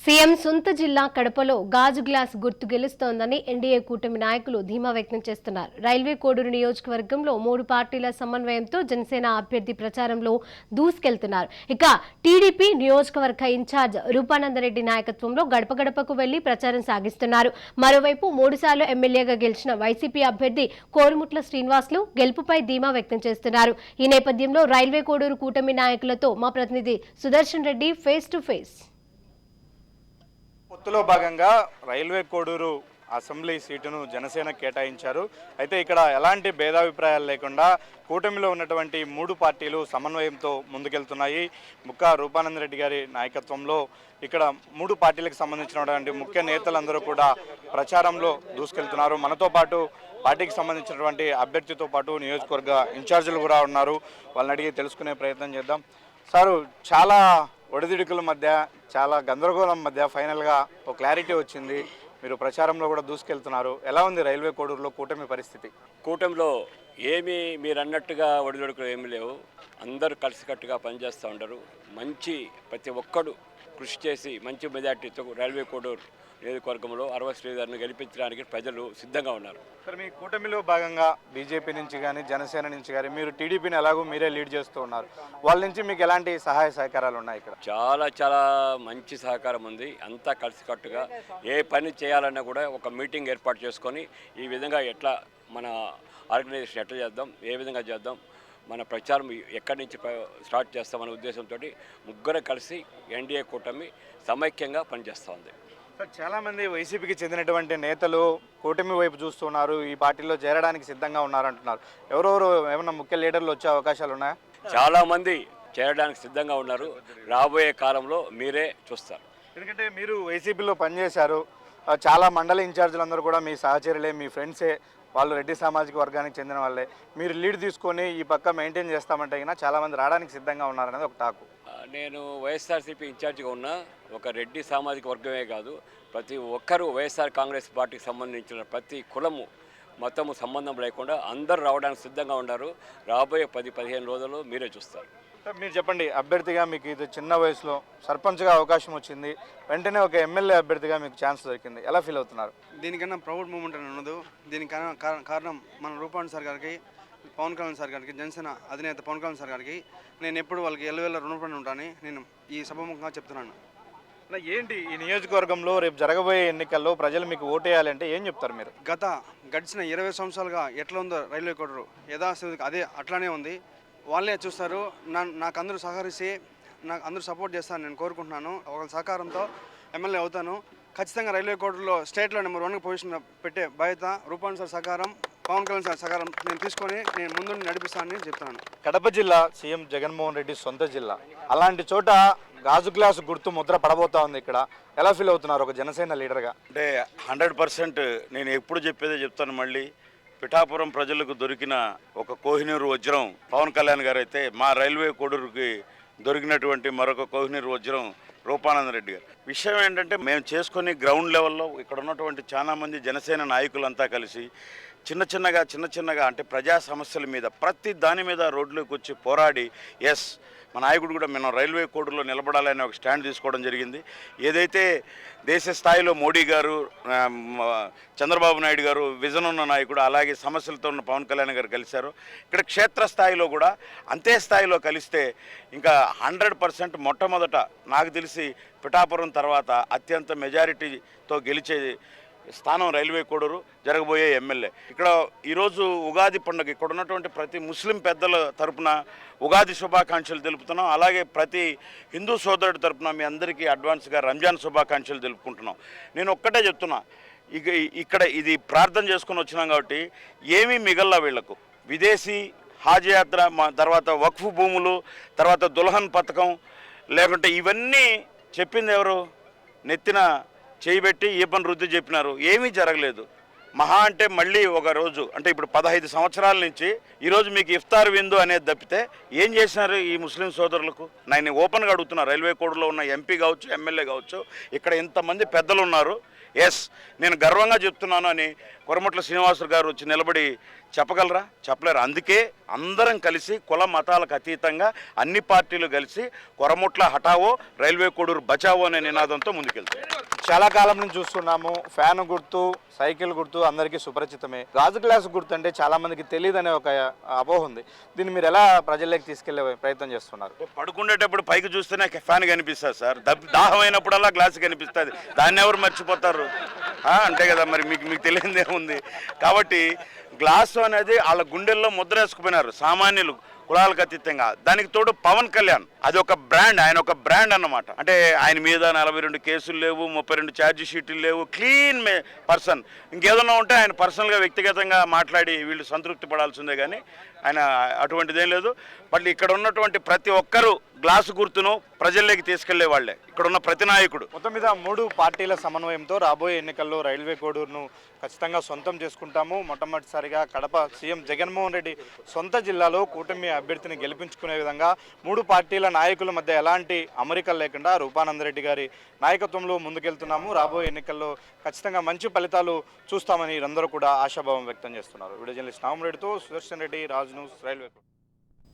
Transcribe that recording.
CM సొంత జిల్లా కడపలో గాజు గ్లాస్ గుర్తు గెలుస్తోందని ఎన్డీఏ కూటమి నాయకులు ధీమా వ్యక్తం చేస్తున్నారు. రైల్వే కోడూరు నియోజకవర్గంలో 3 పార్టీల సమన్వయంతో జనసేన అభ్యర్థి ప్రచారంలో దూసుకెళ్తున్నారు. ఇక టీడీపీ నియోజకవర్గ ఇన్ఛార్జ్ రూపానందరెడ్డి నాయకత్వంలో గడప గడపకు వెళ్లి ప్రచారం సాగిస్తున్నారు. మరోవైపు 3 సార్లు ఎమ్మెల్యేగా గెలిచిన వైసీపీ అభ్యర్థి కోరుముట్ల శ్రీనివాసులు గెలుపుపై ధీమా వ్యక్తం చేస్తున్నారు. ఈ నేపథ్యంలో రైల్వే కోడూరు కూటమి నాయకులతో మా ప్రతినిధి Sudarshan Reddy face to face. పొత్తులో భాగంగా రైల్వే కోడూరు అసెంబ్లీ సీటును జనసేన కేటాయించారు. అయితే ఇక్కడ ఎలాంటి భేదాభిప్రాయాలు లేకుండా కూటమిలో ఉన్నటువంటి 3 పార్టీలు సమన్వయంతో ముందుకెళ్తున్నాయి. ముక్కా రూపానందరెడ్డి గారి నాయకత్వంలో ఇక్కడ 3 పార్టీలకు సంబంధించినటువంటి ముఖ్య నేతలందరూ కూడా ప్రచారంలో దూసుకెళ్తున్నారు. మనతో పాటు పార్టీకి సంబంధించినటువంటి అభ్యర్థితో పాటు నియోజకవర్గ ఇన్ఛార్జీలు కూడా ఉన్నారు. వాళ్ళని అడిగి తెలుసుకునే ప్రయత్నం చేద్దాం. సారు, చాలా ఒడిదుడుకుల మధ్య, చాలా గందరగోళం మధ్య ఫైనల్గా ఒక క్లారిటీ వచ్చింది. మీరు ప్రచారంలో కూడా దూసుకెళ్తున్నారు. ఎలా ఉంది రైల్వే కోడూరులో కూటమి పరిస్థితి? కూటమిలో ఏమీ మీరు అన్నట్టుగా ఒడిదుడుకులు ఏమీ లేవు. అందరూ కలిసికట్టుగా పనిచేస్తూ ఉంటారు. ప్రతి ఒక్కడు కృషి చేసి మంచి మెజార్టీతో రైల్వే కోడూరు నియోజకవర్గంలో అరవ శ్రీధర్ను గెలిపించడానికి ప్రజలు సిద్ధంగా ఉన్నారు. సార్, మీ కూటమిలో భాగంగా బీజేపీ నుంచి కానీ జనసేన నుంచి కానీ మీరు టీడీపీని ఎలాగో మీరే లీడ్ చేస్తూ ఉన్నారు. వాళ్ళ నుంచి మీకు ఎలాంటి సహాయ సహకారాలు ఉన్నాయి? ఇక్కడ చాలా మంచి సహకారం ఉంది. అంతా కలిసికట్టుగా ఏ పని చేయాలన్నా కూడా ఒక మీటింగ్ ఏర్పాటు చేసుకొని ఈ విధంగా ఎట్లా మన ఆర్గనైజేషన్ ఎట్లా చేద్దాం, ఏ విధంగా చేద్దాం, మన ప్రచారం ఎక్కడి నుంచి స్టార్ట్ చేస్తామనే ఉద్దేశంతో ముగ్గురు కలిసి ఎన్డీఏ కూటమి సమైక్యంగా పనిచేస్తూ ఉంది. సార్, చాలామంది వైసీపీకి చెందినటువంటి నేతలు కూటమి వైపు చూస్తున్నారు, ఈ పార్టీలో చేరడానికి సిద్ధంగా ఉన్నారంటున్నారు. ఎవరెవరు ఏమన్నా ముఖ్య లీడర్లు వచ్చే అవకాశాలు ఉన్నాయా? చాలామంది చేరడానికి సిద్ధంగా ఉన్నారు. రాబోయే కాలంలో మీరే చూస్తారు. ఎందుకంటే మీరు వైసీపీలో పనిచేశారు. చాలా మండల ఇన్ఛార్జీలందరూ కూడా మీ సహచరులే, మీ ఫ్రెండ్సే, వాళ్ళు రెడ్డి సామాజిక వర్గానికి చెందిన వాళ్ళే. మీరు లీడ్ తీసుకొని ఈ పక్క మెయింటైన్ చేస్తామంటే అయినా చాలామంది రావడానికి సిద్ధంగా ఉన్నారనేది ఒక టాకు. నేను వైఎస్ఆర్సీపీ ఇన్ఛార్జిగా ఉన్న ఒక రెడ్డి సామాజిక వర్గమే కాదు, ప్రతి ఒక్కరూ వైఎస్ఆర్ కాంగ్రెస్ పార్టీకి సంబంధించిన ప్రతి కులము మతము సంబంధం లేకుండా అందరూ రావడానికి సిద్ధంగా ఉన్నారు. రాబోయే 10-15 రోజుల్లో మీరే చూస్తారు. మీరు చెప్పండి, అభ్యర్థిగా మీకు ఇది చిన్న వయసులో సర్పంచ్గా అవకాశం వచ్చింది, వెంటనే ఒక ఎమ్మెల్యే అభ్యర్థిగా మీకు ఛాన్స్ దొరికింది, ఎలా ఫీల్ అవుతున్నారు? దీనికన్నా ప్రౌడ్ మూమెంట్ అని ఉండదు. దీనికి కారణం మన రూపాణి సార్ గారికి, పవన్ కళ్యాణ్ సార్ గారికి, జనసేన అధినేత పవన్ కళ్యాణ్ సార్ గారికి నేను ఎప్పుడు వాళ్ళకి ఎల్లవేళ రుణపడి ఉంటానని నేను ఈ సభాముఖంగా చెప్తున్నాను. ఏంటి ఈ నియోజకవర్గంలో రేపు జరగబోయే ఎన్నికల్లో ప్రజలు మీకు ఓటేయాలంటే ఏం చెప్తారు మీరు? గడిచిన 20 సంవత్సరాలుగా ఎట్లా ఉందో రైల్వే కోడూరు యథాస్థితికి అదే అట్లానే ఉంది. వాళ్ళే చూస్తారు. నాకు అందరూ సహకరిస్తే నాకు అందరూ సపోర్ట్ చేస్తాను నేను కోరుకుంటున్నాను. ఒక సహకారంతో ఎమ్మెల్యే అవుతాను. ఖచ్చితంగా రైల్వే కోడూరులో స్టేట్లో నెంబర్ 1 పొజిషన్ పెట్టే బాధ్యత రూపాణి సార్ సహకారం, పవన్ కళ్యాణ్ సార్ సహకారం నేను తీసుకొని నేను ముందు నడిపిస్తానని చెప్తున్నాను. కడప జిల్లా సీఎం జగన్మోహన్ రెడ్డి సొంత జిల్లా. అలాంటి చోట గాజు గ్లాసు గుర్తు ముద్ర పడబోతా ఉంది. ఇక్కడ ఎలా ఫీల్ అవుతున్నారు ఒక జనసేన లీడర్గా? అంటే 100% నేను ఎప్పుడు చెప్పేదే చెప్తాను. మళ్ళీ పిఠాపురం ప్రజలకు దొరికిన ఒక కోహినూరు వజ్రం పవన్ కళ్యాణ్ గారు అయితే, మా రైల్వే కోడూరుకి దొరికినటువంటి మరొక కోహినూరు వజ్రం రూపానందరెడ్డి గారు. విషయం ఏంటంటే, మేము చేసుకొని గ్రౌండ్ లెవెల్లో ఇక్కడ ఉన్నటువంటి చాలామంది జనసేన నాయకులంతా కలిసి చిన్నగా అంటే ప్రజా సమస్యల మీద ప్రతి దాని మీద రోడ్లోకి వచ్చి పోరాడి, ఎస్ మా నాయకుడు కూడా మేము రైల్వే కోడూరులో నిలబడాలని ఒక స్టాండ్ తీసుకోవడం జరిగింది. ఏదైతే దేశ స్థాయిలో మోడీ గారు, చంద్రబాబు నాయుడు గారు విజన్ ఉన్న నాయకుడు, అలాగే సమస్యలతో ఉన్న పవన్ కళ్యాణ్ గారు కలిశారు. ఇక్కడ క్షేత్రస్థాయిలో కూడా అంతే స్థాయిలో కలిస్తే ఇంకా 100% మొట్టమొదట నాకు తెలిసి పిఠాపురం తర్వాత అత్యంత మెజారిటీతో గెలిచే స్థానం రైల్వే కోడూరు, జరగబోయే ఎమ్మెల్యే. ఇక్కడ ఈరోజు ఉగాది పండుగ, ఇక్కడ ఉన్నటువంటి ప్రతి ముస్లిం పెద్దల తరపున ఉగాది శుభాకాంక్షలు తెలుపుతున్నాం. అలాగే ప్రతి హిందూ సోదరుడి తరపున మీ అందరికీ అడ్వాన్స్గా రంజాన్ శుభాకాంక్షలు తెలుపుకుంటున్నాం. నేను ఒక్కటే చెప్తున్నా, ఇక్కడ ఇది ప్రార్థన చేసుకుని వచ్చినాం కాబట్టి ఏమీ మిగల్లా వీళ్లకు. విదేశీ హాజ్ యాత్ర, తర్వాత వక్ఫ్ భూములు, తర్వాత దుల్హన్ పథకం, లేకుంటే ఇవన్నీ చెప్పింది ఎవరు? నెత్తిన చేయబెట్టి ఈ పని వృద్ధి చెప్పినారు. ఏమీ జరగలేదు. మహా అంటే మళ్ళీ ఒక రోజు, అంటే ఇప్పుడు 15 సంవత్సరాల నుంచి ఈరోజు మీకు ఇఫ్తార్ విందు అనేది తప్పితే ఏం చేసినారు ఈ ముస్లిం సోదరులకు? నేను ఓపెన్గా అడుగుతున్నా. రైల్వే కోడూరులో ఉన్న ఎంపీ కావచ్చు, ఎమ్మెల్యే కావచ్చు, ఇక్కడ ఇంతమంది పెద్దలు ఉన్నారు. ఎస్, నేను గర్వంగా చెప్తున్నాను అని కొరముట్ల శ్రీనివాసులు గారు వచ్చి నిలబడి చెప్పగలరా? చెప్పలేరు. అందుకే అందరం కలిసి కుల మతాలకు అతీతంగా అన్ని పార్టీలు కలిసి కొరముట్ల హఠావో, రైల్వే కోడూరు బచావో అనే నినాదంతో ముందుకెళ్తాయి. చాలా కాలం నుంచి చూస్తున్నాము, ఫ్యాన్ గుర్తు, సైకిల్ గుర్తు అందరికీ సుపరిచితమే. గాజు గ్లాస్ గుర్తు అంటే చాలా మందికి తెలియదనే ఒక అపోహ ఉంది. దీన్ని మీరు ఎలా ప్రజల్లోకి తీసుకెళ్లే ప్రయత్నం చేస్తున్నారు? పడుకునేటప్పుడు పైకి చూస్తేనే ఫ్యాన్ కనిపిస్తుంది సార్, దాహం అయినప్పుడల్లా గ్లాస్ కనిపిస్తుంది. దాన్ని ఎవరు మర్చిపోతారు? అంతే కదా, మరి మీకు తెలియదే ఉంది. కాబట్టి గ్లాసు అనేది వాళ్ళ గుండెల్లో ముద్ర వేసుకుపోయినారు సామాన్యులు, కులాలకు అతీతంగా. దానికి తోడు పవన్ కళ్యాణ్, అది ఒక బ్రాండ్, ఆయన ఒక బ్రాండ్ అన్నమాట. అంటే ఆయన మీద 42 కేసులు లేవు, 32 ఛార్జ్ షీట్లు లేవు, క్లీన్ పర్సన్. ఇంకేదన్నా ఉంటే ఆయన పర్సనల్గా వ్యక్తిగతంగా మాట్లాడి వీళ్ళు సంతృప్తి పడాల్సిందే, కానీ ఆయన అటువంటిదేం లేదు. బట్ ఇక్కడ ఉన్నటువంటి ప్రతి ఒక్కరూ గ్లాసు గుర్తును ప్రజల్లోకి తీసుకెళ్లే వాళ్ళే ఇక్కడ ఉన్న ప్రతి నాయకుడు. మొత్తం మీద 3 పార్టీల సమన్వయంతో రాబోయే ఎన్నికల్లో రైల్వే కోడూరును ఖచ్చితంగా సొంతం చేసుకుంటాము. మొట్టమొదటిసారిగా కడప సీఎం జగన్మోహన్ రెడ్డి సొంత జిల్లాలో కూటమి అభ్యర్థిని గెలిపించుకునే విధంగా 3 పార్టీల నాయకుల మధ్య ఎలాంటి అమరికలు లేకుండా రూపానందరెడ్డి గారి నాయకత్వంలో ముందుకెళ్తున్నాము. రాబోయే ఎన్నికల్లో ఖచ్చితంగా మంచి ఫలితాలు చూస్తామని వీరందరూ కూడా ఆశాభావం వ్యక్తం చేస్తున్నారు. వీడియో జర్నలిస్ట్ నామరెడ్డితో సుదర్శన్ రెడ్డి, రాజ్ న్యూస్, రైల్వే.